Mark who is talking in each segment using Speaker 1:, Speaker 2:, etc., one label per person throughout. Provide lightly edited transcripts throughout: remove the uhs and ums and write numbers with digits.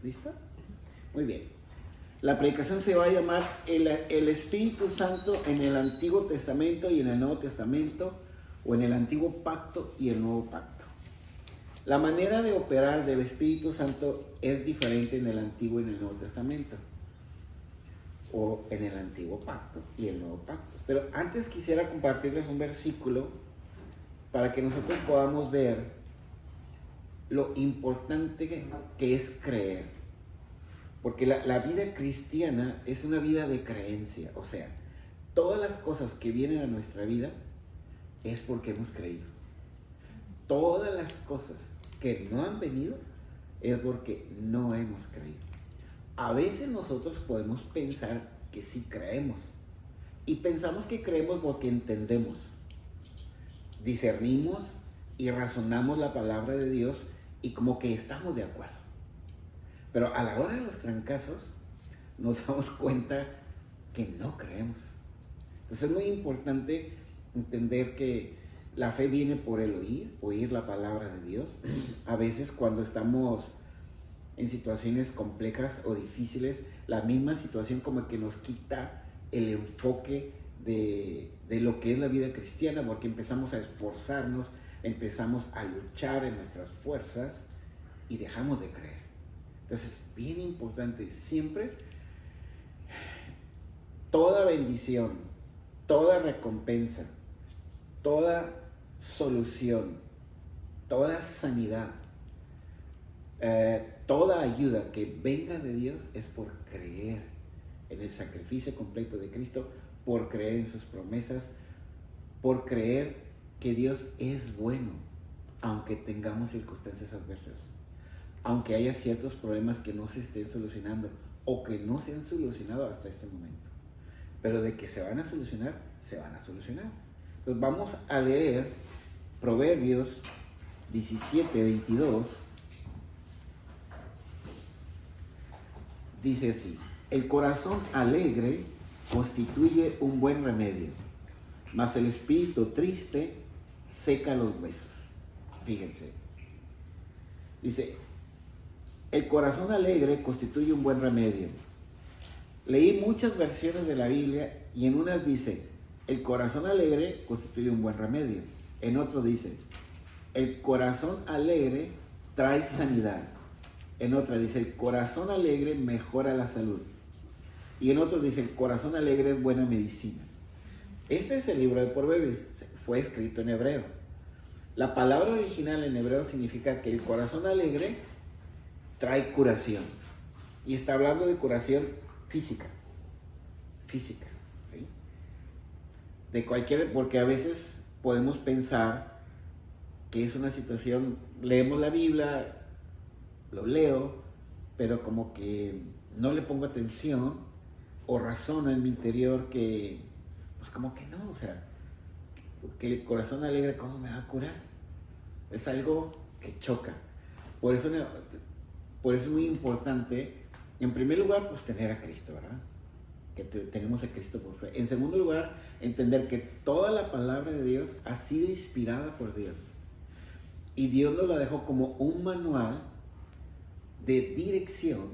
Speaker 1: ¿Listo? Muy bien. La predicación se va a llamar el Espíritu Santo en el Antiguo Testamento y en el Nuevo Testamento, o en el Antiguo Pacto y el Nuevo Pacto. La manera de operar del Espíritu Santo es diferente en el Antiguo y en el Nuevo Testamento, o en el Antiguo Pacto y el Nuevo Pacto. Pero antes quisiera compartirles un versículo para que nosotros podamos ver lo importante que es creer. Porque la vida cristiana es una vida de creencia. O sea, todas las cosas que vienen a nuestra vida es porque hemos creído. Todas las cosas que no han venido es porque no hemos creído. A veces nosotros podemos pensar que sí creemos. Y pensamos que creemos porque entendemos, discernimos y razonamos la palabra de Dios y como que estamos de acuerdo. Pero a la hora de los trancazos nos damos cuenta que no creemos. Entonces es muy importante entender que la fe viene por el oír la palabra de Dios. A veces cuando estamos en situaciones complejas o difíciles, la misma situación como que nos quita el enfoque de lo que es la vida cristiana, porque empezamos a esforzarnos, empezamos a luchar en nuestras fuerzas y dejamos de creer. Entonces es bien importante siempre, toda bendición, toda recompensa, toda solución, toda sanidad, toda ayuda que venga de Dios es por creer en el sacrificio completo de Cristo, por creer en sus promesas, por creer que Dios es bueno, aunque tengamos circunstancias adversas, aunque haya ciertos problemas que no se estén solucionando o que no se han solucionado hasta este momento. Pero de que se van a solucionar, se van a solucionar. Entonces vamos a leer Proverbios 17:22. Dice así: el corazón alegre constituye un buen remedio, mas el espíritu triste seca los huesos. Fíjense. Dice, el corazón alegre constituye un buen remedio. Leí muchas versiones de la Biblia y en unas dice, el corazón alegre constituye un buen remedio. En otro dice, el corazón alegre trae sanidad. En otra dice, el corazón alegre mejora la salud. Y en otro dice, el corazón alegre es buena medicina. Este es el libro de Proverbios, fue escrito en hebreo. La palabra original en hebreo significa que el corazón alegre trae curación. Y está hablando de curación física, ¿sí? De cualquier, porque a veces podemos pensar que es una situación, leemos la Biblia, lo leo, pero como que no le pongo atención o razono en mi interior que, pues como que no, o sea, que el corazón alegre, ¿cómo me va a curar? Es algo que choca. Por eso es muy importante, en primer lugar, pues tener a Cristo, ¿verdad? Que tenemos a Cristo por fe. En segundo lugar, entender que toda la palabra de Dios ha sido inspirada por Dios. Y Dios nos la dejó como un manual de dirección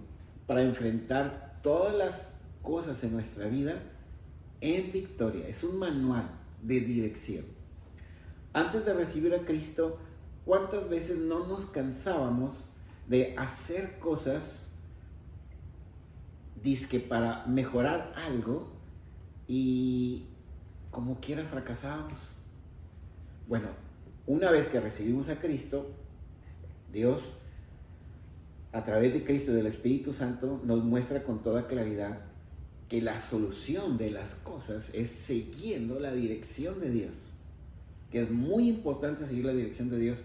Speaker 1: para enfrentar todas las cosas en nuestra vida en victoria. Es un manual de dirección. Antes de recibir a Cristo, ¿cuántas veces no nos cansábamos de hacer cosas dizque para mejorar algo y como quiera fracasábamos? Bueno, una vez que recibimos a Cristo, Dios, a través de Cristo y del Espíritu Santo, nos muestra con toda claridad que la solución de las cosas es siguiendo la dirección de Dios. Que es muy importante seguir la dirección de Dios,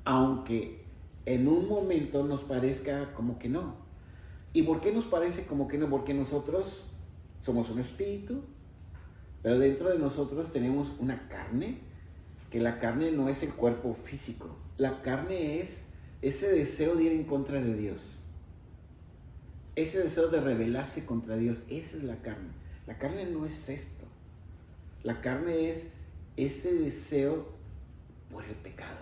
Speaker 1: aunque en un momento nos parezca como que no. ¿Y por qué nos parece como que no? Porque nosotros somos un espíritu, pero dentro de nosotros tenemos una carne, que la carne no es el cuerpo físico. La carne es ese deseo de ir en contra de Dios. Ese deseo de rebelarse contra Dios, esa es la carne. La carne no es esto. La carne es ese deseo por el pecado,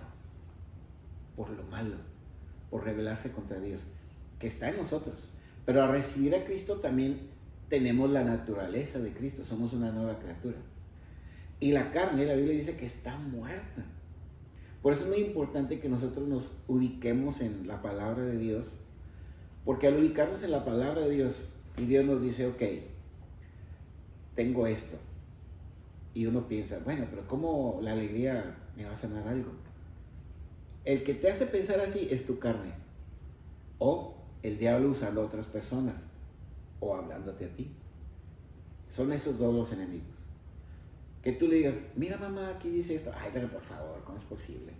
Speaker 1: por lo malo, por rebelarse contra Dios. que está en nosotros. Pero al recibir a Cristo también tenemos la naturaleza de Cristo, somos una nueva criatura. Y la carne, la Biblia dice que está muerta. Por eso es muy importante que nosotros nos ubiquemos en la palabra de Dios, porque al ubicarnos en la palabra de Dios, y Dios nos dice, ok, tengo esto, y uno piensa, bueno, pero ¿cómo la alegría me va a sanar algo? El que te hace pensar así es tu carne, o el diablo usando a otras personas, o hablándote a ti. Son esos dos los enemigos. Que tú le digas, mira mamá, aquí dice esto. Ay, pero por favor, ¿cómo es posible?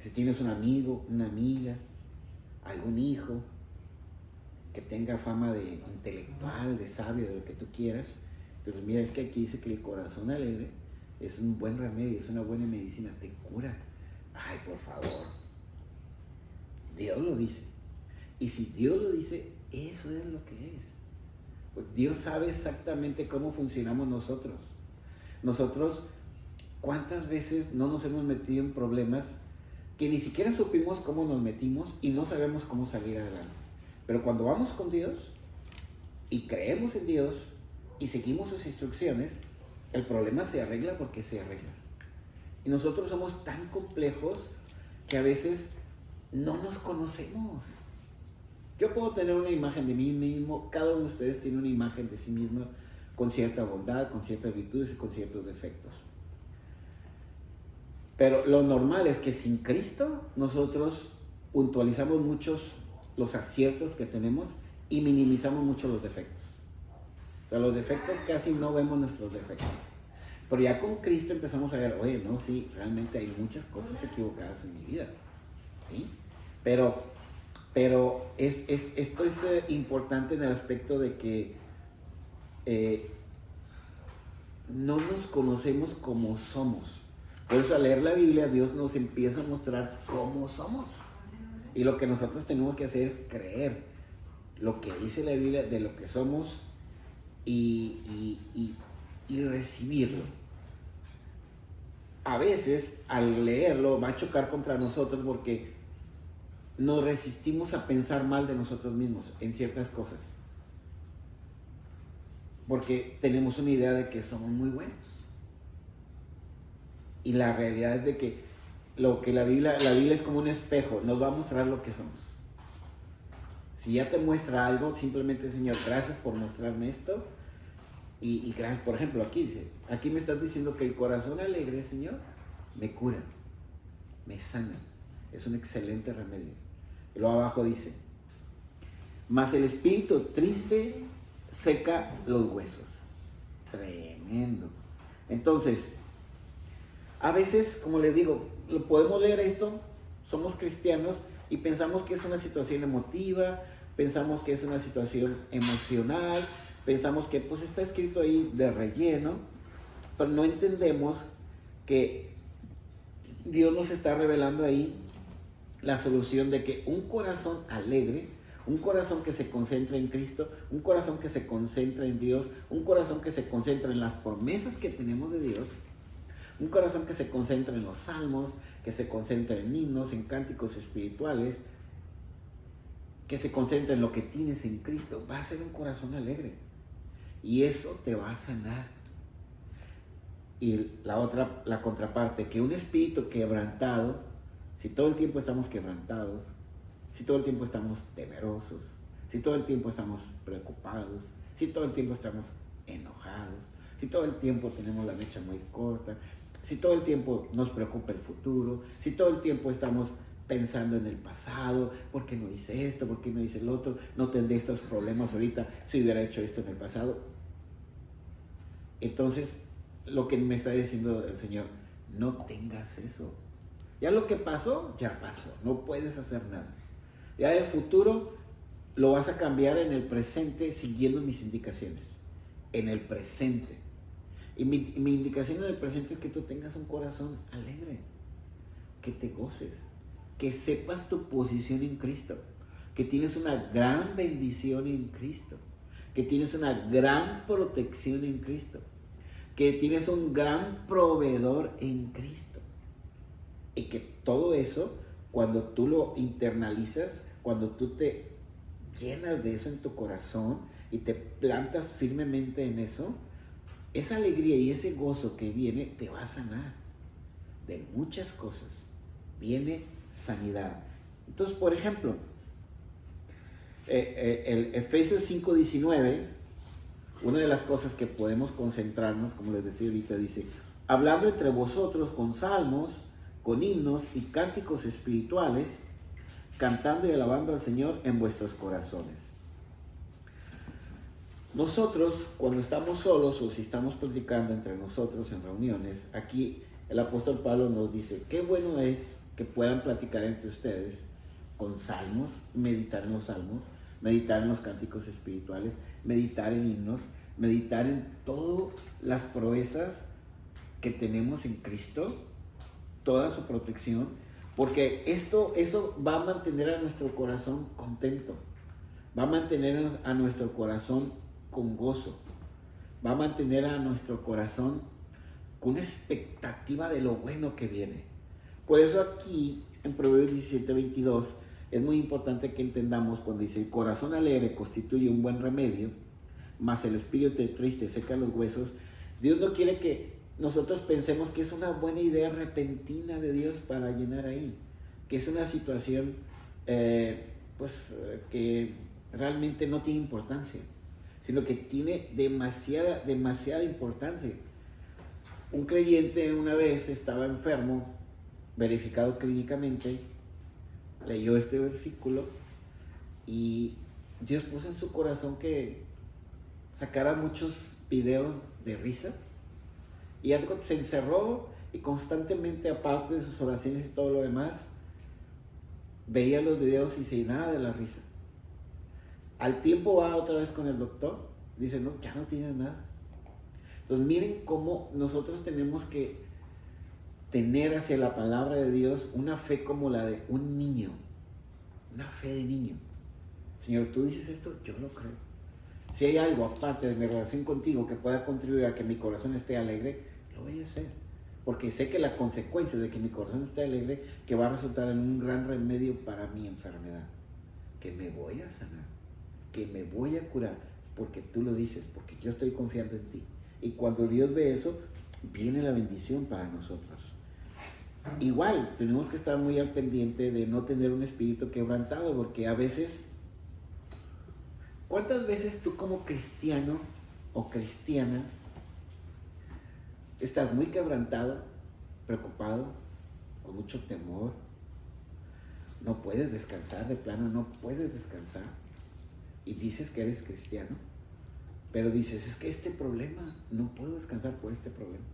Speaker 1: Si tienes un amigo, una amiga, algún hijo que tenga fama de intelectual, de sabio, de lo que tú quieras, entonces mira, es que aquí dice que el corazón alegre es un buen remedio, es una buena medicina, te cura. Ay, por favor. Dios lo dice. Y si Dios lo dice, eso es lo que es. Pues Dios sabe exactamente cómo funcionamos nosotros. Nosotros, ¿cuántas veces no nos hemos metido en problemas que ni siquiera supimos cómo nos metimos y no sabemos cómo salir adelante? Pero cuando vamos con Dios y creemos en Dios y seguimos sus instrucciones, el problema se arregla porque se arregla. Y nosotros somos tan complejos que a veces no nos conocemos. Yo puedo tener una imagen de mí mismo, cada uno de ustedes tiene una imagen de sí mismo con cierta bondad, con ciertas virtudes y con ciertos defectos. Pero lo normal es que sin Cristo nosotros puntualizamos muchos los aciertos que tenemos y minimizamos mucho los defectos. O sea, los defectos casi no vemos nuestros defectos. Pero ya con Cristo empezamos a ver, oye, no, sí, realmente hay muchas cosas equivocadas en mi vida, ¿sí? Pero esto es importante en el aspecto de que no nos conocemos como somos. Por eso al leer la Biblia, Dios nos empieza a mostrar cómo somos. Y lo que nosotros tenemos que hacer es creer lo que dice la Biblia de lo que somos y recibirlo. A veces al leerlo va a chocar contra nosotros porque nos resistimos a pensar mal de nosotros mismos en ciertas cosas. Porque tenemos una idea de que somos muy buenos. Y la realidad es de que lo que la Biblia es como un espejo, nos va a mostrar lo que somos. Si ya te muestra algo, simplemente, Señor, gracias por mostrarme esto. Y gracias, por ejemplo, aquí dice, aquí me estás diciendo que el corazón alegre, Señor, me cura, me sana. Es un excelente remedio. Y luego abajo dice, mas el espíritu triste seca los huesos. Tremendo. Entonces, a veces, como les digo, lo podemos leer esto, somos cristianos y pensamos que es una situación emotiva, pensamos que es una situación emocional, pensamos que pues está escrito ahí de relleno, pero no entendemos que Dios nos está revelando ahí la solución de que un corazón alegre, un corazón que se concentra en Cristo, un corazón que se concentra en Dios, un corazón que se concentra en las promesas que tenemos de Dios, un corazón que se concentra en los salmos, que se concentra en himnos, en cánticos espirituales, que se concentra en lo que tienes en Cristo, va a ser un corazón alegre. Y eso te va a sanar. Y la contraparte, que un espíritu quebrantado, si todo el tiempo estamos quebrantados, si todo el tiempo estamos temerosos, si todo el tiempo estamos preocupados, si todo el tiempo estamos enojados, si todo el tiempo tenemos la mecha muy corta, si todo el tiempo nos preocupa el futuro, si todo el tiempo estamos pensando en el pasado, ¿por qué no hice esto? ¿Por qué no hice el otro? No tendré estos problemas ahorita si hubiera hecho esto en el pasado. Entonces, lo que me está diciendo el Señor, no tengas eso. Ya lo que pasó, ya pasó. No puedes hacer nada. Ya el futuro lo vas a cambiar en el presente siguiendo mis indicaciones. En el presente. Y mi indicación en el presente es que tú tengas un corazón alegre. Que te goces. Que sepas tu posición en Cristo. Que tienes una gran bendición en Cristo. Que tienes una gran protección en Cristo. Que tienes un gran proveedor en Cristo. Y que todo eso, cuando tú lo internalizas, cuando tú te llenas de eso en tu corazón y te plantas firmemente en eso, esa alegría y ese gozo que viene te va a sanar de muchas cosas. Viene sanidad. Entonces, por ejemplo, el Efesios 5:19, una de las cosas que podemos concentrarnos, como les decía ahorita, dice: hablando entre vosotros con salmos, con himnos y cánticos espirituales, cantando y alabando al Señor en vuestros corazones. Nosotros, cuando estamos solos o si estamos platicando entre nosotros en reuniones, aquí el apóstol Pablo nos dice: qué bueno es que puedan platicar entre ustedes con salmos, meditar en los salmos, meditar en los cánticos espirituales, meditar en himnos, meditar en todas las proezas que tenemos en Cristo, toda su protección, porque eso va a mantener a nuestro corazón contento, va a mantener a nuestro corazón con gozo, va a mantener a nuestro corazón con una expectativa de lo bueno que viene. Por eso aquí en Proverbios 17:22 es muy importante que entendamos cuando dice: el corazón alegre constituye un buen remedio, mas el espíritu triste seca los huesos. Dios no quiere que nosotros pensemos que es una buena idea repentina de Dios para llenar ahí, que es una situación que realmente no tiene importancia, sino que tiene demasiada importancia. Un creyente una vez estaba enfermo, verificado clínicamente, leyó este versículo y Dios puso en su corazón que sacara muchos videos de risa, y algo se encerró y constantemente, aparte de sus oraciones y todo lo demás, veía los videos y se llenaba de la risa. Al tiempo va otra vez con el doctor, dice: no, ya no tienes nada. Entonces miren cómo nosotros tenemos que tener hacia la palabra de Dios una fe como la de un niño, una fe de niño. Señor, tú dices esto, yo lo creo. Si hay algo aparte de mi relación contigo que pueda contribuir a que mi corazón esté alegre, lo voy a hacer, porque sé que la consecuencia de que mi corazón esté alegre, que va a resultar en un gran remedio para mi enfermedad, que me voy a sanar, que me voy a curar, porque tú lo dices, porque yo estoy confiando en ti. Y cuando Dios ve eso, viene la bendición para nosotros. Igual, tenemos que estar muy al pendiente de no tener un espíritu quebrantado, porque a veces, ¿cuántas veces tú como cristiano o cristiana estás muy quebrantado, preocupado, con mucho temor? No puedes descansar, de plano no puedes descansar, y dices que eres cristiano, pero dices: es que este problema, no puedo descansar por este problema.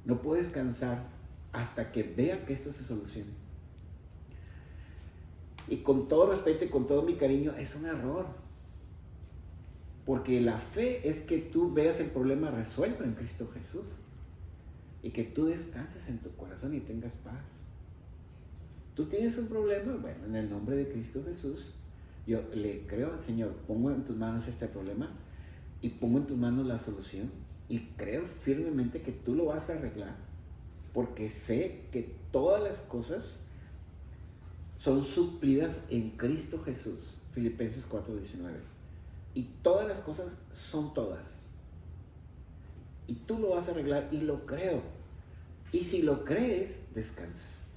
Speaker 1: No puedo descansar hasta que vea que esto se solucione. Y con todo respeto y con todo mi cariño, es un error. Porque la fe es que tú veas el problema resuelto en Cristo Jesús. Y que tú descanses en tu corazón y tengas paz. ¿Tú tienes un problema? Bueno, en el nombre de Cristo Jesús, yo le creo al Señor, pongo en tus manos este problema y pongo en tus manos la solución, y creo firmemente que tú lo vas a arreglar, porque sé que todas las cosas son suplidas en Cristo Jesús. Filipenses 4:19. Y todas las cosas son todas, y tú lo vas a arreglar, y lo creo. Y si lo crees, descansas.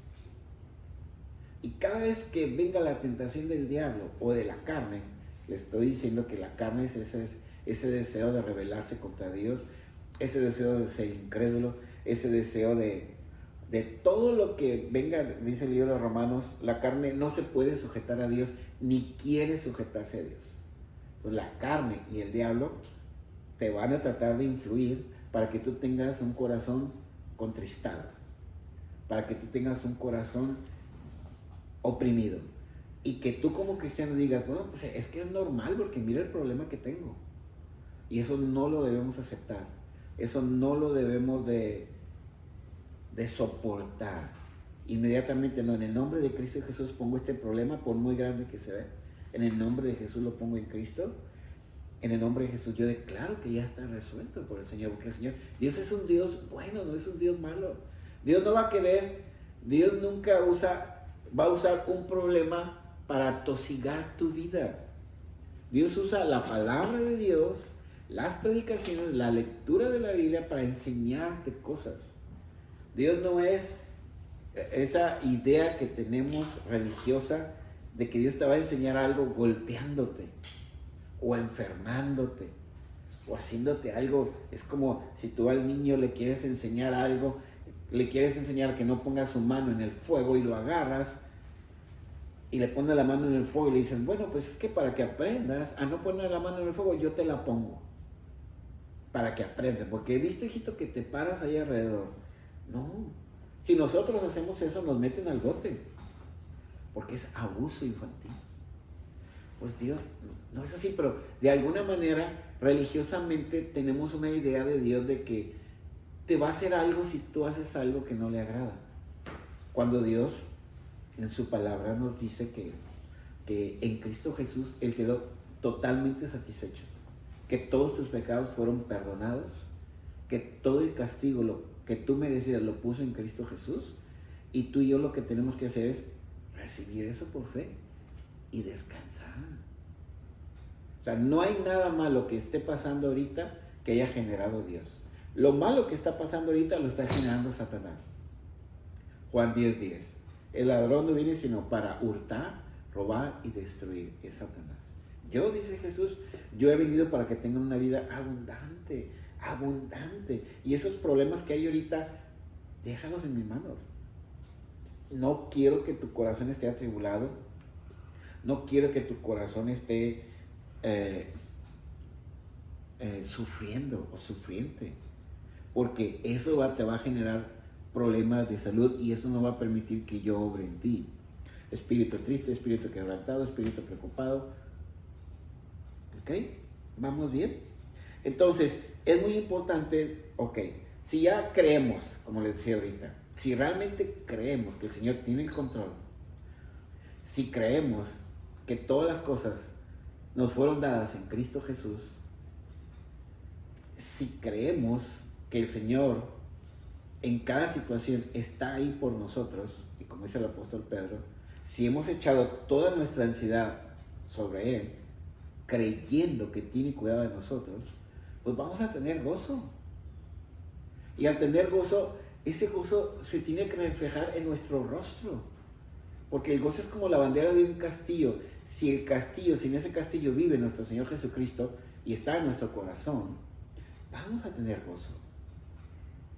Speaker 1: Y cada vez que venga la tentación del diablo o de la carne, le estoy diciendo que la carne es ese deseo de rebelarse contra Dios, ese deseo de ser incrédulo, ese deseo de todo lo que venga. Dice el libro de Romanos: la carne no se puede sujetar a Dios, ni quiere sujetarse a Dios. Entonces la carne y el diablo te van a tratar de influir para que tú tengas un corazón contristado, para que tú tengas un corazón oprimido, y que tú como cristiano digas: bueno, pues es que es normal, porque mira el problema que tengo. Y eso no lo debemos aceptar, eso no lo debemos de soportar. Inmediatamente no, en el nombre de Cristo Jesús pongo este problema, por muy grande que sea, en el nombre de Jesús lo pongo en Cristo. En el nombre de Jesús yo declaro que ya está resuelto por el Señor, porque el Señor, Dios es un Dios bueno, no es un Dios malo. Dios no va a querer, Dios nunca va a usar un problema para atosigar tu vida. Dios usa la palabra de Dios, las predicaciones, la lectura de la Biblia para enseñarte cosas. Dios no es esa idea que tenemos religiosa de que Dios te va a enseñar algo golpeándote o enfermándote o haciéndote algo. Es como si tú al niño le quieres enseñar algo, le quieres enseñar que no ponga su mano en el fuego y lo agarras y le pones la mano en el fuego y le dicen, bueno, pues es que para que aprendas a no poner la mano en el fuego, yo te la pongo para que aprendas, porque he visto, hijito, que te paras ahí alrededor. No, si nosotros hacemos eso, nos meten al bote, porque es abuso infantil. Pues Dios no es así, pero de alguna manera religiosamente tenemos una idea de Dios de que te va a hacer algo si tú haces algo que no le agrada, cuando Dios en su palabra nos dice que en Cristo Jesús Él quedó totalmente satisfecho, que todos tus pecados fueron perdonados, que todo el castigo que tú merecías lo puso en Cristo Jesús, y tú y yo lo que tenemos que hacer es recibir eso por fe y descansar. O sea, no hay nada malo que esté pasando ahorita que haya generado Dios. Lo malo que está pasando ahorita lo está generando Satanás. Juan 10:10. El ladrón no viene sino para hurtar, robar y destruir. Es Satanás. Yo, dice Jesús, yo he venido para que tengan una vida abundante, abundante. Y esos problemas que hay ahorita, déjalos en mis manos. No quiero que tu corazón esté atribulado. No quiero que tu corazón esté sufriendo o sufriente. Porque eso te va a generar problemas de salud y eso no va a permitir que yo obre en ti. Espíritu triste, espíritu quebrantado, espíritu preocupado. ¿Ok? ¿Vamos bien? Entonces, es muy importante, si ya creemos, como les decía ahorita, si realmente creemos que el Señor tiene el control, si creemos que todas las cosas nos fueron dadas en Cristo Jesús, si creemos que el Señor en cada situación está ahí por nosotros, y como dice el apóstol Pedro, si hemos echado toda nuestra ansiedad sobre Él, creyendo que tiene cuidado de nosotros, pues vamos a tener gozo. Y al tener gozo, ese gozo se tiene que reflejar en nuestro rostro, porque el gozo es como la bandera de un castillo. Si en ese castillo vive nuestro Señor Jesucristo y está en nuestro corazón, vamos a tener gozo.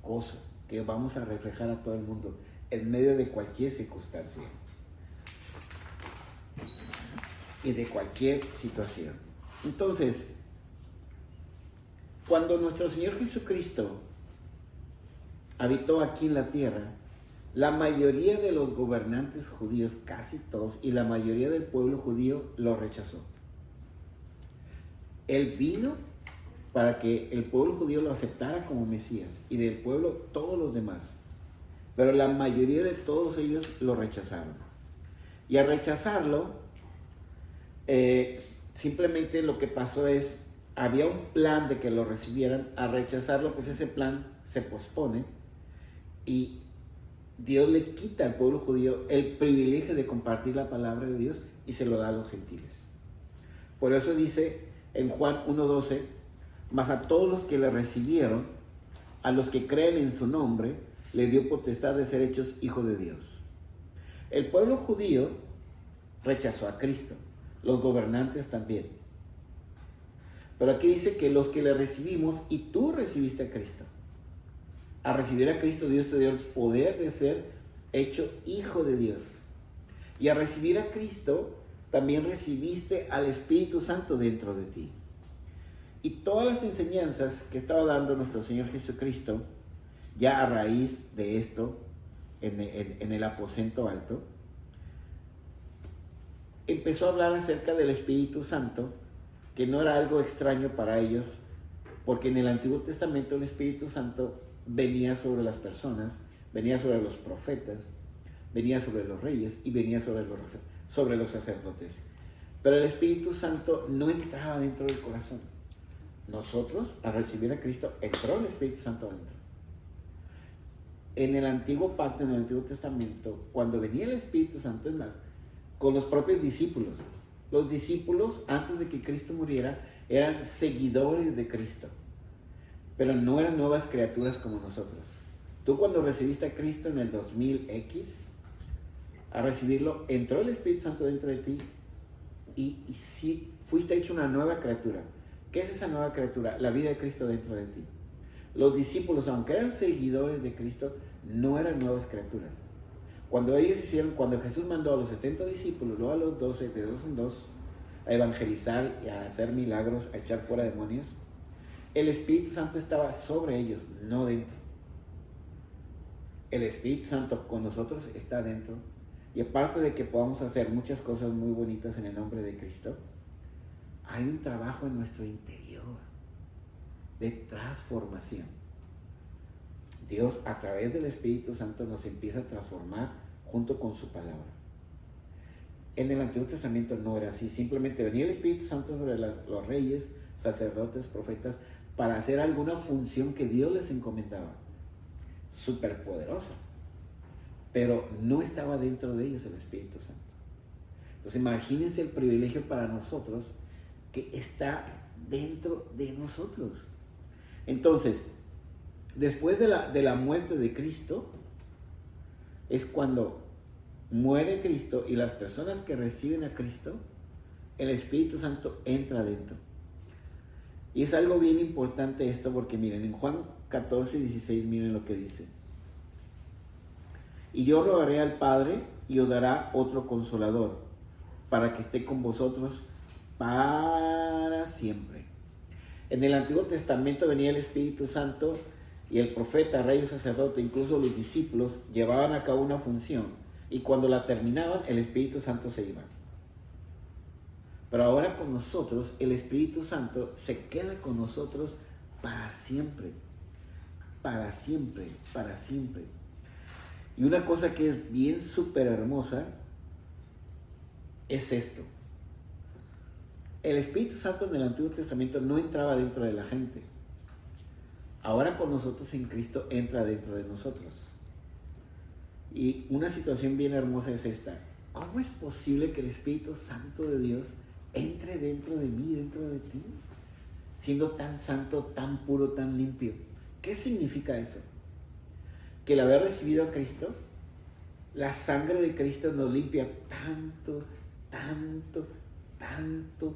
Speaker 1: Gozo que vamos a reflejar a todo el mundo en medio de cualquier circunstancia y de cualquier situación. Entonces, cuando nuestro Señor Jesucristo habitó aquí en la tierra, la mayoría de los gobernantes judíos, casi todos, y la mayoría del pueblo judío lo rechazó. Él vino para que el pueblo judío lo aceptara como Mesías, y del pueblo todos los demás. Pero la mayoría de todos ellos lo rechazaron. Y al rechazarlo, simplemente lo que pasó es, había un plan de que lo recibieran. Al rechazarlo, pues ese plan se pospone, y Dios le quita al pueblo judío el privilegio de compartir la palabra de Dios y se lo da a los gentiles. Por eso dice en Juan 1:12, mas a todos los que le recibieron, a los que creen en su nombre, le dio potestad de ser hechos hijos de Dios. El pueblo judío rechazó a Cristo, los gobernantes también. Pero aquí dice que los que le recibimos, y tú recibiste a Cristo. A recibir a Cristo, Dios te dio el poder de ser hecho hijo de Dios. Y a recibir a Cristo, también recibiste al Espíritu Santo dentro de ti. Y todas las enseñanzas que estaba dando nuestro Señor Jesucristo, ya a raíz de esto, en el aposento alto, empezó a hablar acerca del Espíritu Santo, que no era algo extraño para ellos, porque en el Antiguo Testamento el Espíritu Santo venía sobre las personas, venía sobre los profetas, venía sobre los reyes y venía sobre los sacerdotes. Pero el Espíritu Santo no entraba dentro del corazón. Nosotros, al recibir a Cristo, entró el Espíritu Santo adentro. En el Antiguo Pacto, en el Antiguo Testamento, cuando venía el Espíritu Santo, es más, con los propios discípulos. Los discípulos, antes de que Cristo muriera, eran seguidores de Cristo, pero no eran nuevas criaturas como nosotros. Tú cuando recibiste a Cristo en el 2000X, a recibirlo, entró el Espíritu Santo dentro de ti y sí, fuiste hecho una nueva criatura. ¿Qué es esa nueva criatura? La vida de Cristo dentro de ti. Los discípulos, aunque eran seguidores de Cristo, no eran nuevas criaturas. Cuando Jesús mandó a los 70 discípulos, luego a los 12, de 2 en 2, a evangelizar y a hacer milagros, a echar fuera demonios, el Espíritu Santo estaba sobre ellos, no dentro. El Espíritu Santo con nosotros está dentro. Y aparte de que podamos hacer muchas cosas muy bonitas en el nombre de Cristo, hay un trabajo en nuestro interior de transformación. Dios a través del Espíritu Santo nos empieza a transformar junto con su palabra. En el Antiguo Testamento no era así, simplemente venía el Espíritu Santo sobre los reyes, sacerdotes, profetas, para hacer alguna función que Dios les encomendaba, súper poderosa, pero no estaba dentro de ellos el Espíritu Santo. Entonces imagínense el privilegio para nosotros que está dentro de nosotros. Entonces, después de la muerte de Cristo, es cuando muere Cristo y las personas que reciben a Cristo, el Espíritu Santo entra dentro. Y es algo bien importante esto porque miren, en Juan 14, 16, miren lo que dice. Y yo rogaré al Padre y os dará otro consolador para que esté con vosotros para siempre. En el Antiguo Testamento venía el Espíritu Santo y el profeta, rey o sacerdote, incluso los discípulos, llevaban a cabo una función y cuando la terminaban, el Espíritu Santo se iba. Pero ahora con nosotros, el Espíritu Santo se queda con nosotros para siempre, para siempre, para siempre. Y una cosa que es bien súper hermosa es esto. El Espíritu Santo en el Antiguo Testamento no entraba dentro de la gente. Ahora con nosotros en Cristo entra dentro de nosotros. Y una situación bien hermosa es esta. ¿Cómo es posible que el Espíritu Santo de Dios entre dentro de mí, dentro de ti? Siendo tan santo, tan puro, tan limpio. ¿Qué significa eso? Que el haber recibido a Cristo, la sangre de Cristo nos limpia tanto, tanto, tanto,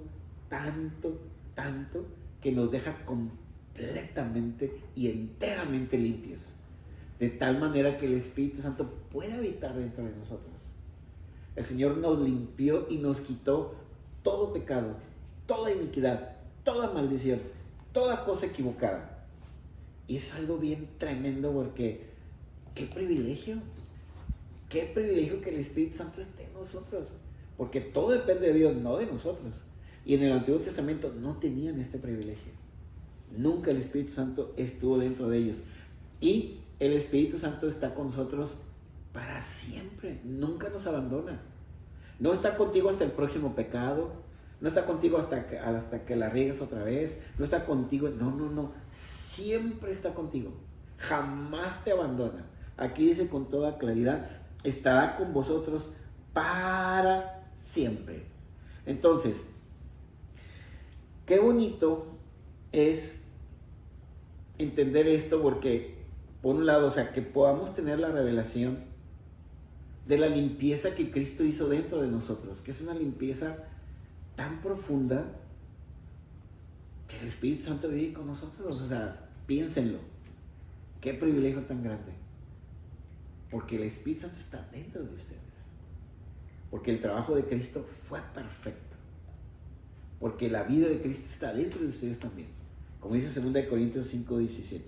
Speaker 1: tanto, tanto, que nos deja completamente y enteramente limpios. De tal manera que el Espíritu Santo puede habitar dentro de nosotros. El Señor nos limpió y nos quitó todo pecado, toda iniquidad, toda maldición, toda cosa equivocada. Y es algo bien tremendo porque qué privilegio que el Espíritu Santo esté en nosotros. Porque todo depende de Dios, no de nosotros. Y en el Antiguo Testamento no tenían este privilegio. Nunca el Espíritu Santo estuvo dentro de ellos. Y el Espíritu Santo está con nosotros para siempre. Nunca nos abandona. No está contigo hasta el próximo pecado. No está contigo hasta que la riegues otra vez. No está contigo. No. Siempre está contigo. Jamás te abandona. Aquí dice con toda claridad, estará con vosotros para siempre. Entonces, qué bonito es entender esto porque, por un lado, o sea, que podamos tener la revelación de la limpieza que Cristo hizo dentro de nosotros, que es una limpieza tan profunda que el Espíritu Santo vive con nosotros. O sea, piénsenlo. Qué privilegio tan grande. Porque el Espíritu Santo está dentro de ustedes. Porque el trabajo de Cristo fue perfecto. Porque la vida de Cristo está dentro de ustedes también. Como dice 2 Corintios 5:17.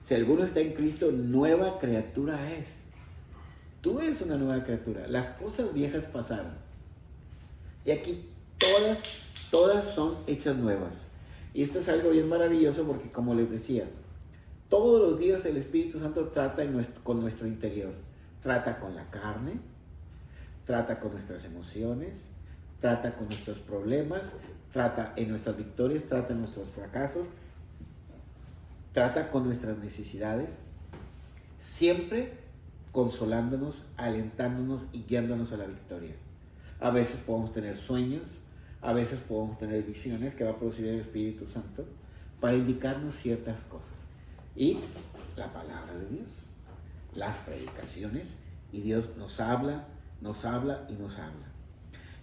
Speaker 1: Si alguno está en Cristo, nueva criatura es. Tú eres una nueva criatura. Las cosas viejas pasaron. Y aquí todas son hechas nuevas. Y esto es algo bien maravilloso porque, como les decía, todos los días el Espíritu Santo trata con nuestro interior. Trata con la carne, trata con nuestras emociones, trata con nuestros problemas, trata en nuestras victorias, trata en nuestros fracasos, trata con nuestras necesidades, siempre consolándonos, alentándonos y guiándonos a la victoria. a veces podemos tener sueños, a veces podemos tener visiones que va a producir el Espíritu Santo para indicarnos ciertas cosas. Y la palabra de Dios, las predicaciones, y Dios nos habla y nos habla.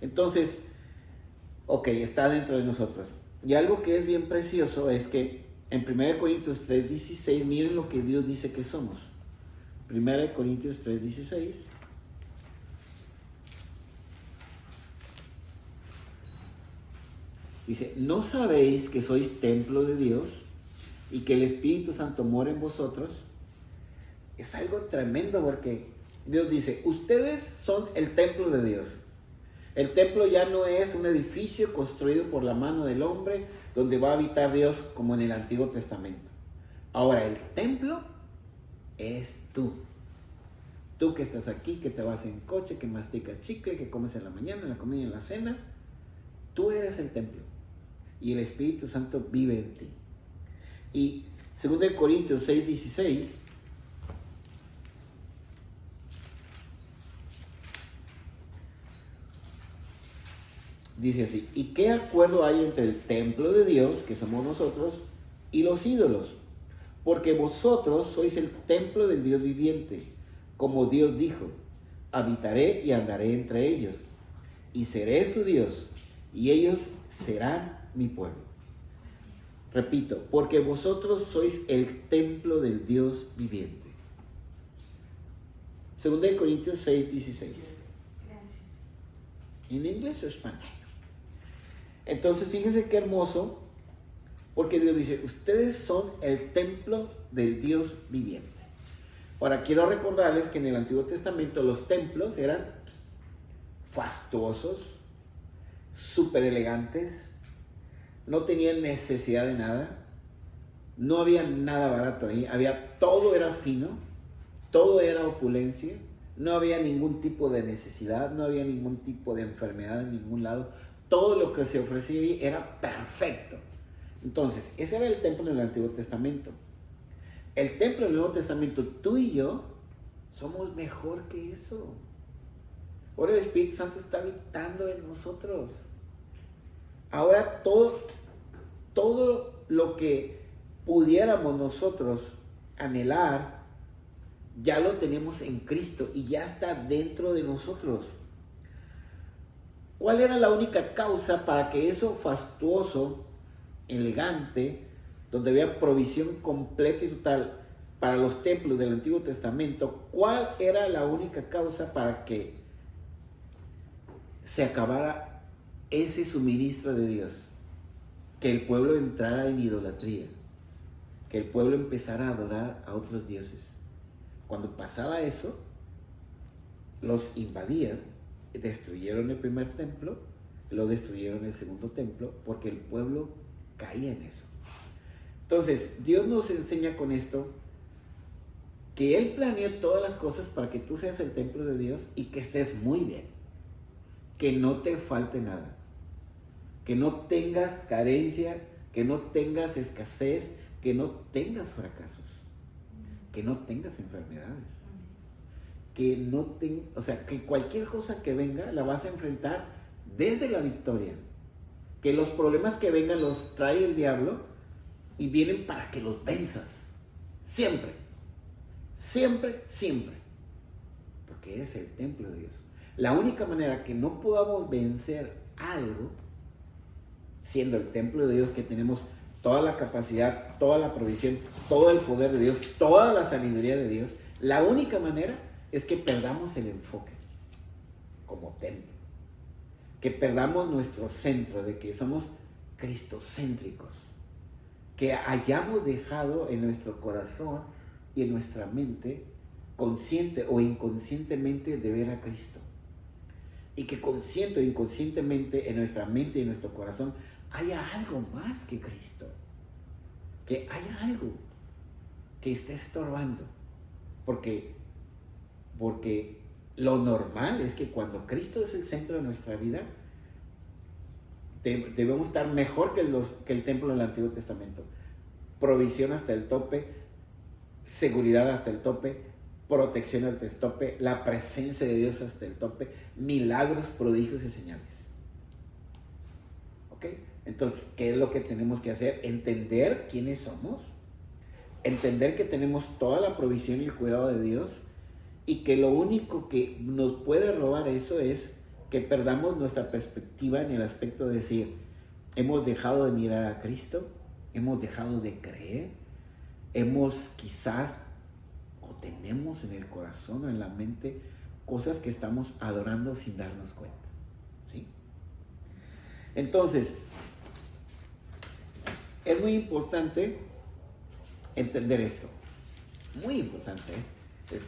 Speaker 1: Entonces, ok, está dentro de nosotros. Y algo que es bien precioso es que en 1 Corintios 3:16, miren lo que Dios dice que somos. 1 Corintios 3:16. Dice, ¿no sabéis que sois templo de Dios y que el Espíritu Santo mora en vosotros? Es algo tremendo porque Dios dice, ustedes son el templo de Dios. El templo ya no es un edificio construido por la mano del hombre donde va a habitar Dios como en el Antiguo Testamento. Ahora el templo eres tú. Tú que estás aquí, que te vas en coche, que masticas chicle, que comes en la mañana, en la comida y en la cena. Tú eres el templo. Y el Espíritu Santo vive en ti. Y 2 Corintios 6:16 dice así, ¿y qué acuerdo hay entre el templo de Dios, que somos nosotros, y los ídolos? Porque vosotros sois el templo del Dios viviente, como Dios dijo, habitaré y andaré entre ellos, y seré su Dios, y ellos serán mi pueblo. Repito, porque vosotros sois el templo del Dios viviente. 2 Corintios 6:16.
Speaker 2: Gracias.
Speaker 1: ¿En inglés o español? Entonces, fíjense qué hermoso, porque Dios dice, ustedes son el templo del Dios viviente. Ahora, quiero recordarles que en el Antiguo Testamento los templos eran fastuosos, súper elegantes, no tenían necesidad de nada, no había nada barato ahí, todo era fino, todo era opulencia, no había ningún tipo de necesidad, no había ningún tipo de enfermedad en ningún lado, todo lo que se ofrecía ahí era perfecto. Entonces, ese era el templo del Antiguo Testamento. El templo del Nuevo Testamento, tú y yo, somos mejor que eso. Ahora el Espíritu Santo está habitando en nosotros. Ahora todo lo que pudiéramos nosotros anhelar, ya lo tenemos en Cristo y ya está dentro de nosotros. ¿Cuál era la única causa para que eso fastuoso, elegante, donde había provisión completa y total para los templos del Antiguo Testamento, cuál era la única causa para que se acabara ese suministro de Dios? Que el pueblo entrara en idolatría, que el pueblo empezara a adorar a otros dioses. Cuando pasaba eso, los invadían, destruyeron el primer templo, lo destruyeron el segundo templo, porque el pueblo caía en eso. Entonces, Dios nos enseña con esto que Él planeó todas las cosas para que tú seas el templo de Dios y que estés muy bien, que no te falte nada, que no tengas carencia, que no tengas escasez, que no tengas fracasos, que no tengas enfermedades, que cualquier cosa que venga la vas a enfrentar desde la victoria, que los problemas que vengan los trae el diablo y vienen para que los venzas, siempre, porque eres el templo de Dios. La única manera que no podamos vencer algo, siendo el templo de Dios, que tenemos toda la capacidad, toda la provisión, todo el poder de Dios, toda la sabiduría de Dios, la única manera es que perdamos el enfoque como templo, que perdamos nuestro centro, de que somos cristocéntricos, que hayamos dejado en nuestro corazón y en nuestra mente, consciente o inconscientemente, de ver a Cristo. Y que consciente o inconscientemente en nuestra mente y en nuestro corazón haya algo más que Cristo. Que haya algo que esté estorbando. Porque lo normal es que cuando Cristo es el centro de nuestra vida, debemos estar mejor que el templo del Antiguo Testamento. Provisión hasta el tope, seguridad hasta el tope, protección hasta el tope, la presencia de Dios hasta el tope, milagros, prodigios y señales. ¿Ok? Entonces, ¿qué es lo que tenemos que hacer? Entender quiénes somos, entender que tenemos toda la provisión y el cuidado de Dios, y que lo único que nos puede robar eso es que perdamos nuestra perspectiva en el aspecto de decir, hemos dejado de mirar a Cristo, hemos dejado de creer, hemos quizás o tenemos en el corazón o en la mente cosas que estamos adorando sin darnos cuenta, ¿sí? Entonces, es muy importante entender esto, muy importante, ¿eh? El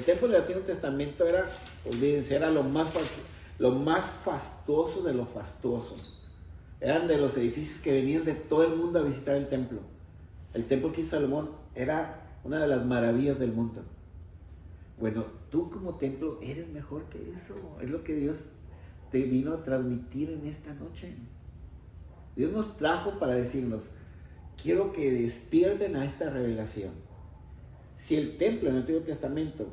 Speaker 1: templo del Antiguo Testamento era, olvídense, era lo más fastuoso de lo fastuoso. Eran de los edificios que venían de todo el mundo a visitar el templo. El templo que hizo Salomón era una de las maravillas del mundo. Bueno, tú como templo eres mejor que eso. Es lo que Dios te vino a transmitir en esta noche. Dios nos trajo para decirnos, quiero que despierten a esta revelación. Si el templo en el Antiguo Testamento,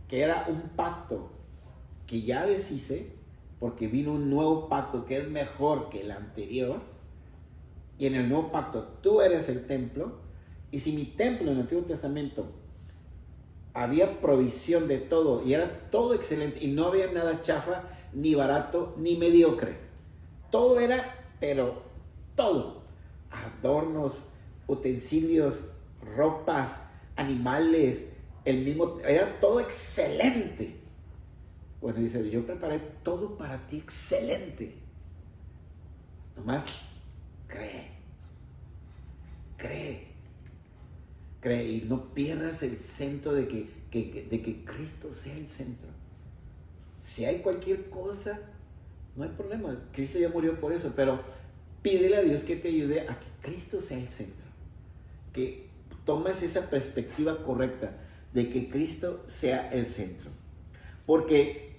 Speaker 1: que era un pacto que ya deshice, porque vino un nuevo pacto que es mejor que el anterior, y en el nuevo pacto tú eres el templo, y si mi templo en el Antiguo Testamento había provisión de todo, y era todo excelente, y no había nada chafa, ni barato, ni mediocre, todo era, pero todo, adornos, utensilios, ropas, animales, era todo excelente. Bueno, dice, yo preparé todo para ti excelente. Nomás cree y no pierdas el centro de que Cristo sea el centro. Si hay cualquier cosa, no hay problema, Cristo ya murió por eso, pero pídele a Dios que te ayude a que Cristo sea el centro, que tomes esa perspectiva correcta de que Cristo sea el centro. Porque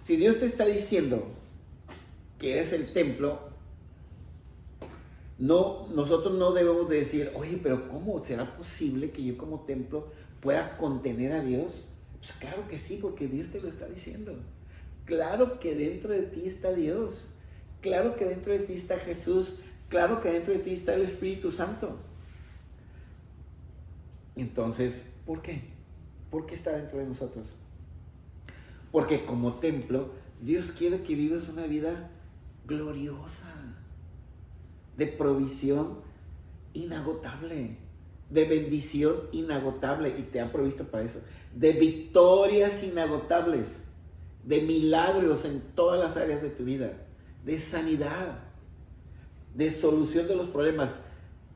Speaker 1: si Dios te está diciendo que eres el templo, nosotros no debemos de decir, oye, pero ¿cómo será posible que yo como templo pueda contener a Dios? Pues claro que sí, porque Dios te lo está diciendo. Claro que dentro de ti está Dios. Claro que dentro de ti está Jesús. Claro que dentro de ti está el Espíritu Santo. Entonces, ¿por qué? ¿Por qué está dentro de nosotros? Porque como templo, Dios quiere que vivas una vida gloriosa, de provisión inagotable, de bendición inagotable, y te ha provisto para eso, de victorias inagotables, de milagros en todas las áreas de tu vida, de sanidad, de solución de los problemas,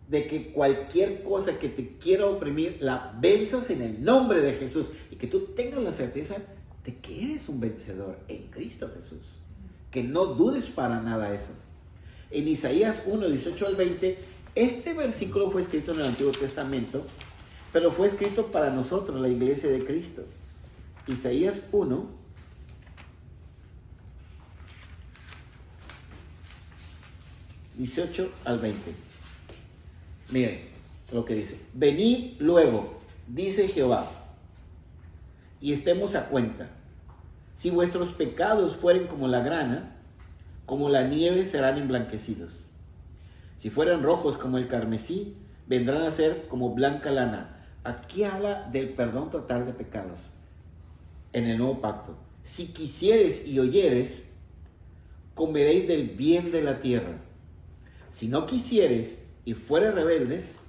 Speaker 1: de que cualquier cosa que te quiera oprimir, la venzas en el nombre de Jesús, y que tú tengas la certeza de que eres un vencedor en Cristo Jesús, que no dudes para nada eso. En Isaías 1, 18 al 20, este versículo fue escrito en el Antiguo Testamento, pero fue escrito para nosotros, la iglesia de Cristo. Isaías 1, 18 al 20. Miren lo que dice: venid luego, dice Jehová, y estemos a cuenta. Si vuestros pecados fueren como la grana, como la nieve serán emblanquecidos. Si fueran rojos como el carmesí, vendrán a ser como blanca lana. Aquí habla del perdón total de pecados en el nuevo pacto. Si quisieres y oyeres, comeréis del bien de la tierra. Si no quisieres y fueres rebeldes,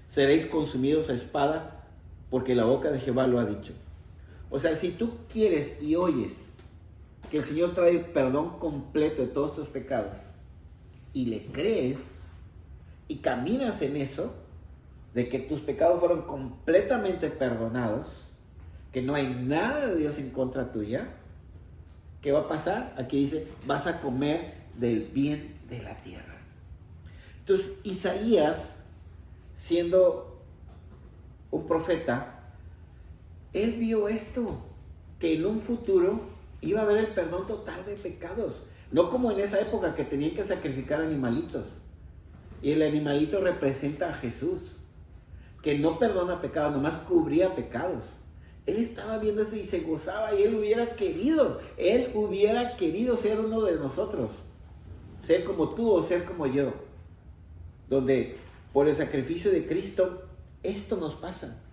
Speaker 1: seréis consumidos a espada, porque la boca de Jehová lo ha dicho. O sea, si tú quieres y oyes que el Señor trae el perdón completo de todos tus pecados, y le crees y caminas en eso, de que tus pecados fueron completamente perdonados, que no hay nada de Dios en contra tuya, ¿qué va a pasar? Aquí dice, vas a comer del bien de la tierra. Entonces, Isaías, siendo un profeta, él vio esto, que en un futuro iba a haber el perdón total de pecados. No como en esa época que tenían que sacrificar animalitos. Y el animalito representa a Jesús. que no perdona pecados, nomás cubría pecados. Él estaba viendo esto y se gozaba, y él hubiera querido ser uno de nosotros, ser como tú o ser como yo, donde por el sacrificio de Cristo esto nos pasa.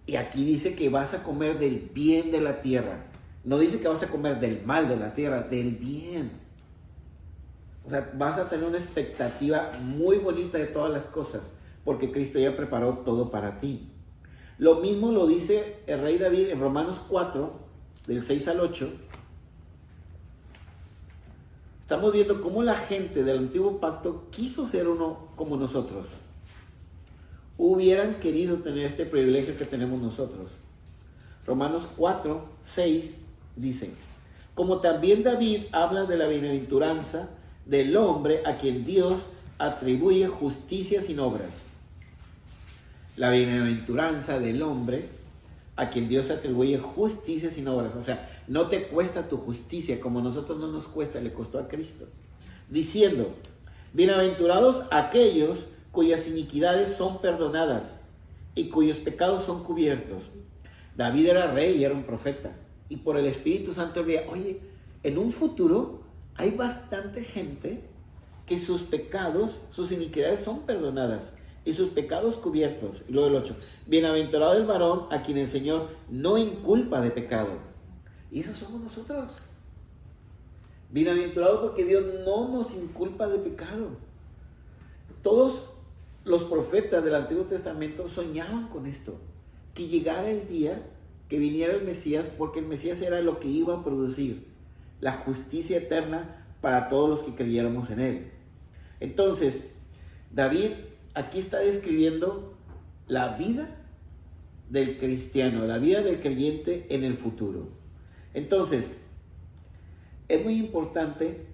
Speaker 1: Y aquí dice que vas a comer del bien de la tierra. No dice que vas a comer del mal de la tierra, del bien. O sea, vas a tener una expectativa muy bonita de todas las cosas, porque Cristo ya preparó todo para ti. Lo mismo lo dice el rey David en Romanos 4, del 6 al 8. Estamos viendo cómo la gente del antiguo pacto quiso ser uno como nosotros. Hubieran querido tener este privilegio que tenemos nosotros. Romanos 4, 6 dice: como también David habla de la bienaventuranza del hombre a quien Dios atribuye justicia sin obras. La bienaventuranza del hombre a quien Dios atribuye justicia sin obras. O sea, no te cuesta tu justicia, como a nosotros no nos cuesta, le costó a Cristo. Diciendo: bienaventurados aquellos cuyas iniquidades son perdonadas y cuyos pecados son cubiertos. David era rey y era un profeta, y por el Espíritu Santo veía, oye, en un futuro hay bastante gente que sus pecados, sus iniquidades son perdonadas y sus pecados cubiertos. Y luego el 8, bienaventurado el varón a quien el Señor no inculpa de pecado. Y esos somos nosotros. Bienaventurado porque Dios no nos inculpa de pecado. Todos los profetas del Antiguo Testamento soñaban con esto, que llegara el día que viniera el Mesías, porque el Mesías era lo que iba a producir la justicia eterna para todos los que creyéramos en él. Entonces, David aquí está describiendo la vida del cristiano, la vida del creyente en el futuro. Entonces, es muy importante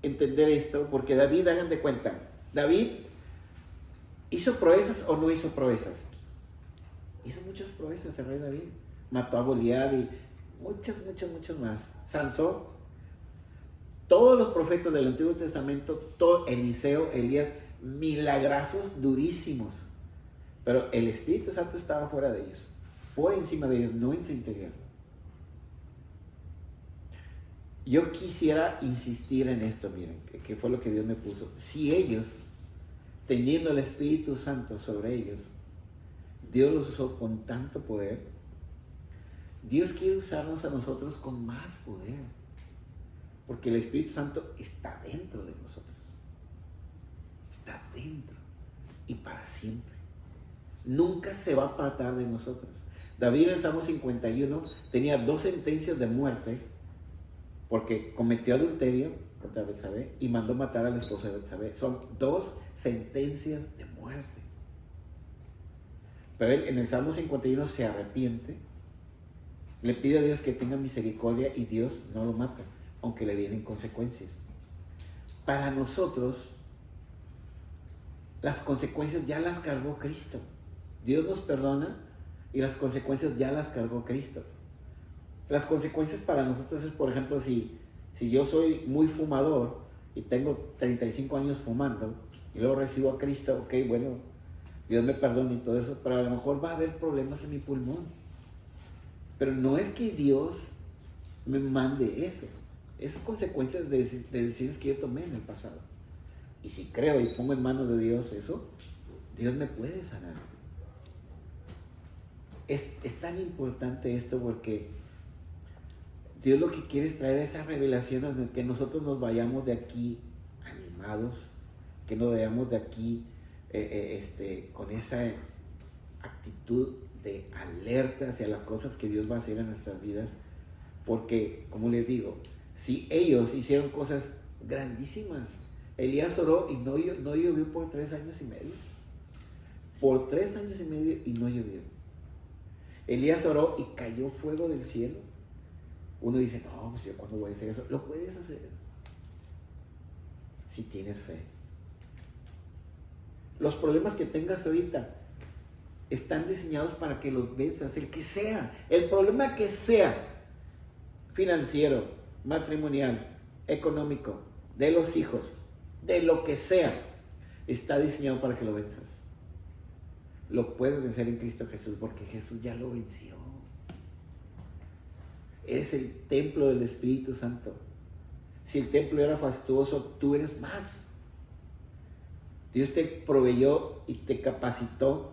Speaker 1: entender esto, porque David, hagan de cuenta, David ¿hizo proezas o no hizo proezas? Hizo muchas proezas el rey David. Mató a Goliat y muchas más. Sansón. Todos los profetas del Antiguo Testamento, Eliseo, Elías, milagrazos durísimos. Pero el Espíritu Santo estaba fuera de ellos, por encima de ellos, no en su interior. Yo quisiera insistir en esto, miren, que fue lo que Dios me puso. Si ellos, teniendo el Espíritu Santo sobre ellos, Dios los usó con tanto poder, Dios quiere usarnos a nosotros con más poder, porque el Espíritu Santo está dentro de nosotros. Está dentro y para siempre. Nunca se va a apartar de nosotros. David en Salmo 51 tenía 2 sentencias de muerte porque cometió adulterio contra Betsabé y mandó matar a la esposa de Betsabé. Son 2 sentencias de muerte. Pero él en el Salmo 51 se arrepiente, le pide a Dios que tenga misericordia y Dios no lo mata, aunque le vienen consecuencias. Para nosotros, las consecuencias ya las cargó Cristo. Dios nos perdona y las consecuencias ya las cargó Cristo. Las consecuencias para nosotros es, por ejemplo, si yo soy muy fumador y tengo 35 años fumando y luego recibo a Cristo, ok, bueno, Dios me perdona y todo eso, pero a lo mejor va a haber problemas en mi pulmón. Pero no es que Dios me mande eso. Esas consecuencias de decisiones que yo tomé en el pasado. Y si creo y pongo en manos de Dios eso, Dios me puede sanar. Es tan importante esto porque Dios lo que quiere es traer esa revelación en que nosotros nos vayamos de aquí animados, que nos vayamos de aquí con esa actitud de alerta hacia las cosas que Dios va a hacer en nuestras vidas, porque, como les digo, si ellos hicieron cosas grandísimas, Elías oró y no llovió por 3 años y medio, por 3 años y medio y no llovió. Elías oró y cayó fuego del cielo. Uno dice, no, pues yo cuándo voy a hacer eso. Lo puedes hacer si tienes fe. Los problemas que tengas ahorita están diseñados para que los venzas, el que sea, el problema que sea, financiero, matrimonial, económico, de los hijos, de lo que sea, está diseñado para que lo venzas. lo puedes vencer en Cristo Jesús, porque Jesús ya lo venció. Es el templo del Espíritu Santo. Si el templo era fastuoso, tú eres más. Dios te proveyó y te capacitó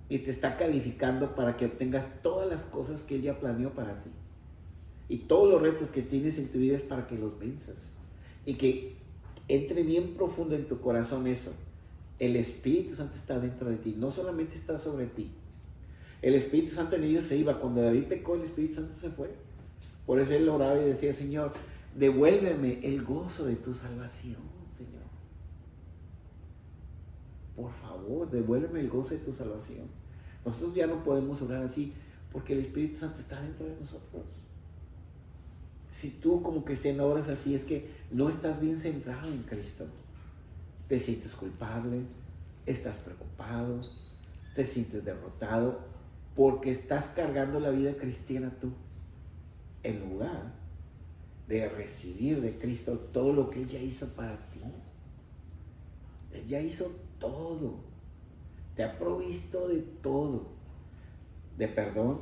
Speaker 1: y te está calificando para que obtengas todas las cosas que Él ya planeó para ti. Y todos los retos que tienes en tu vida es para que los venzas. Y que entre bien profundo en tu corazón eso. El Espíritu Santo está dentro de ti, no solamente está sobre ti. El Espíritu Santo en ellos se iba. Cuando David pecó, el Espíritu Santo se fue. Por eso él oraba y decía: Señor, devuélveme el gozo de tu salvación, Señor. Por favor, devuélveme el gozo de tu salvación. Nosotros ya no podemos orar así porque el Espíritu Santo está dentro de nosotros. Si tú como cristiano oras así, es que no estás bien centrado en Cristo. Te sientes culpable, estás preocupado, te sientes derrotado, porque estás cargando la vida cristiana tú, en lugar de recibir de Cristo todo lo que Él ya hizo para ti. Él ya hizo todo, te ha provisto de todo, de perdón.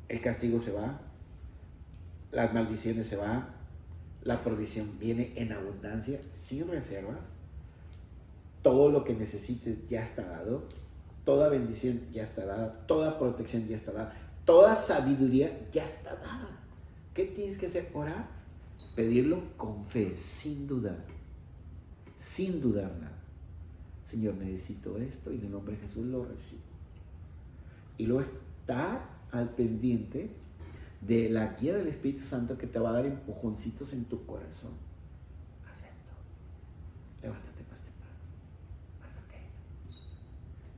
Speaker 1: El castigo se va, las maldiciones se van, la provisión viene en abundancia, sin reservas. Todo lo que necesites ya está dado, toda bendición ya está dada, toda protección ya está dada, toda sabiduría ya está dada. ¿Qué tienes que hacer? Orar, pedirlo con fe, sin dudar, sin dudar nada. Señor, necesito esto y en el nombre de Jesús lo recibo. Y luego estar al pendiente de la guía del Espíritu Santo, que te va a dar empujoncitos en tu corazón. Haz esto, levántate más temprano, haz aquello.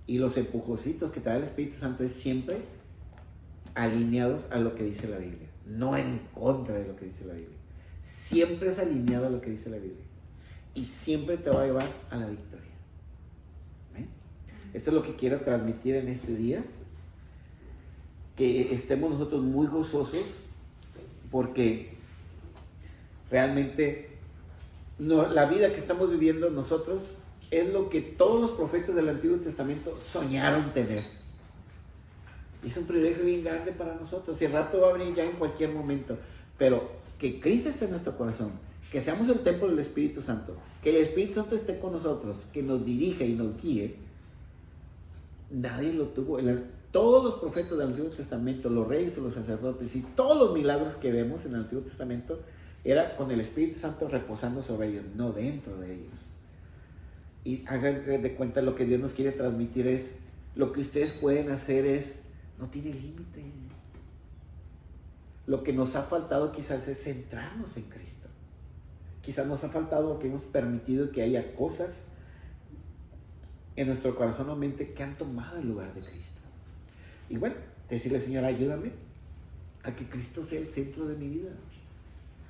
Speaker 1: Y los empujoncitos que te da el Espíritu Santo es siempre alineados a lo que dice la Biblia, no en contra de lo que dice la Biblia. Siempre es alineado a lo que dice la Biblia y siempre te va a llevar a la victoria. ¿Ven? Esto es lo que quiero transmitir en este día. Que estemos nosotros muy gozosos, porque realmente la vida que estamos viviendo nosotros es lo que todos los profetas del Antiguo Testamento soñaron tener. Y es un privilegio bien grande para nosotros. Y el rapto va a venir ya en cualquier momento, pero que Cristo esté en nuestro corazón, que seamos el templo del Espíritu Santo, que el Espíritu Santo esté con nosotros, que nos dirija y nos guíe. Nadie lo tuvo. Todos los profetas del Antiguo Testamento, los reyes o los sacerdotes y todos los milagros que vemos en el Antiguo Testamento era con el Espíritu Santo reposando sobre ellos, no dentro de ellos. Y hagan de cuenta, lo que Dios nos quiere transmitir es: lo que ustedes pueden hacer no tiene límite. Lo que nos ha faltado quizás es centrarnos en Cristo. Quizás nos ha faltado que hemos permitido que haya cosas en nuestro corazón o mente que han tomado el lugar de Cristo. Y bueno, decirle: Señor, ayúdame a que Cristo sea el centro de mi vida.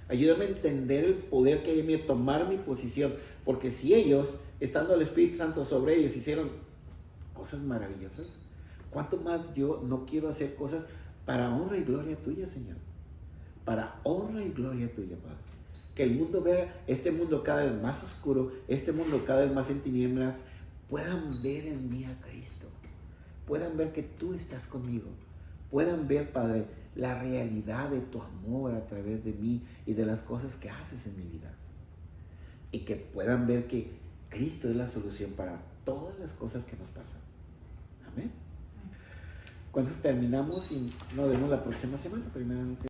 Speaker 1: Ayúdame a entender el poder que hay en mí, a tomar mi posición. Porque si ellos, estando el Espíritu Santo sobre ellos, hicieron cosas maravillosas, ¿cuánto más yo no quiero hacer cosas para honra y gloria tuya, Señor? Para honra y gloria tuya, Padre. Que el mundo vea, este mundo cada vez más oscuro, este mundo cada vez más en tinieblas, puedan ver en mí a Cristo. Puedan ver que tú estás conmigo. Puedan ver, Padre, la realidad de tu amor a través de mí y de las cosas que haces en mi vida. Y que puedan ver que Cristo es la solución para todas las cosas que nos pasan. Amén. Cuando terminamos y nos vemos la próxima semana, primeramente.